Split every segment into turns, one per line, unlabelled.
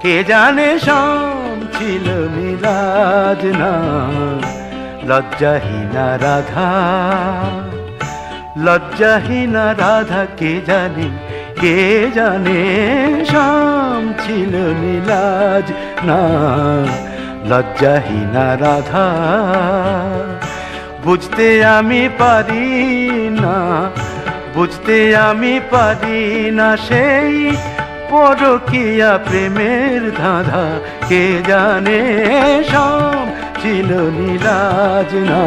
কে জানে শাম ছিল নীলাজ না লজ্জাহীনা রাধা, লজ্জাহীনা রাধা কে জানে শাম ছিল নীলাজ না লজ্জাহীনা রাধা। বুঝতে আমি পারি না, বুঝতে আমি পারি না সেই পরকীয়া প্রেমের ধাঁধা, কে জানে শাম ছিল নীলাজ না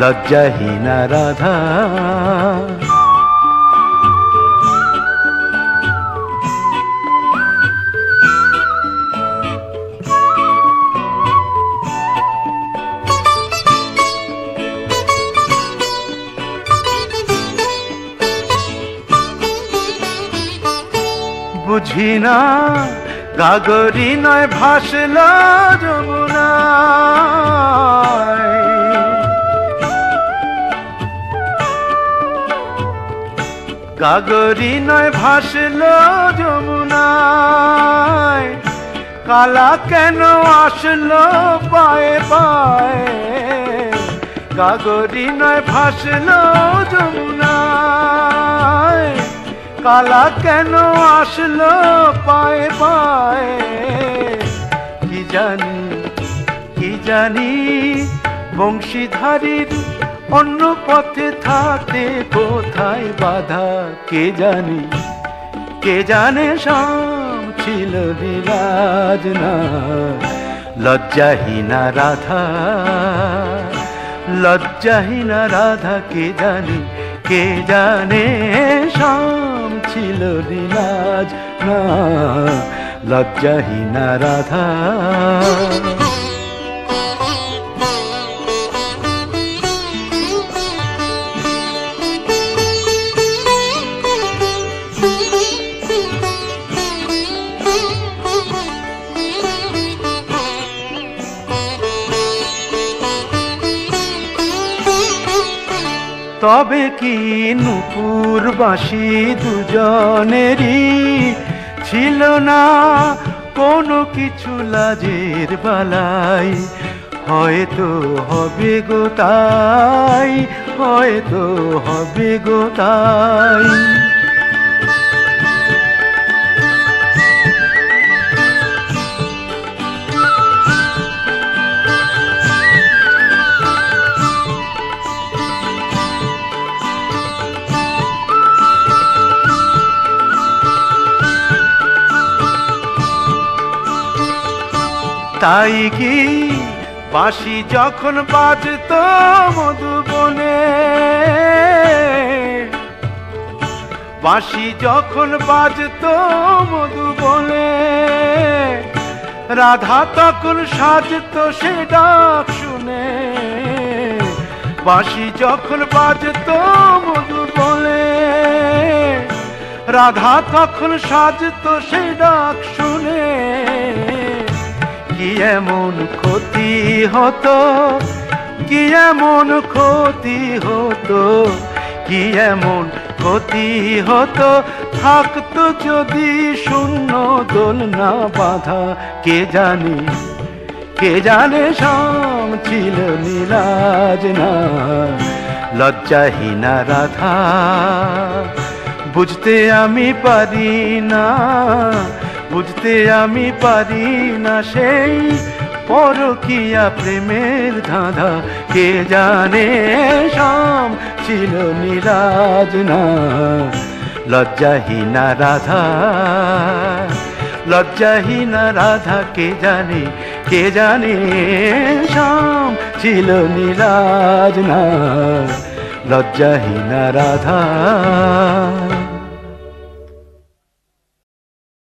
লজ্জাহীনা রাধা। বুঝি না গাগরি নয় ভাসল যমুনায়, গাগরি নয় ভাসল যমুনায়, কালা কেন আসলো পায়ে পায়ে, গাগরি নয় ভাসল যমুনায়, কালা কেন আসলো পায়ে পায়ে। কি জানি বংশীধারীর অন্য পথে থাকতে কোথায় বাধা, কে জানে শাম ছিল নীলাজ না লজ্জাহীনা রাধা, লজ্জাহীনা রাধা। কে জানে শাম ছিল নীলাজ না লজ্জাহীনা রাধা। তবে কি নূপুর বাঁশি দুজনেরই ছিল না কোনো কিছু লাজের বালাই, হয়তো হবে গো তাই, হয়তো হবে গো তাই। তাই কি বাঁশি যখন বাজতো মধুবনে, বাঁশি যখন বাজতো মধুবনে, রাধা তখন সাজতো সে ডাক শুনে, বাঁশি যখন বাজতো মধুবনে, রাধা তখন সাজতো সে ডাক শুনে। কি এমন ক্ষতি হতো, কি এমন ক্ষতি হতো, কি এমন ক্ষতি হতো থাকতো যদি শূন্য দোলনা বাঁধা, কে জানে শাম ছিল নীলাজ না লজ্জাহীনা রাধা। বুঝতে আমি পারি না, বুঝতে আমি পারি না সেই পরকীয়া প্রেমের ধাঁধা, কে জানে শাম ছিল নীলাজ না লজ্জাহীনা রাধা, লজ্জাহীনা রাধা। কে জানে শাম ছিল নীলাজ না লজ্জাহীনা রাধা।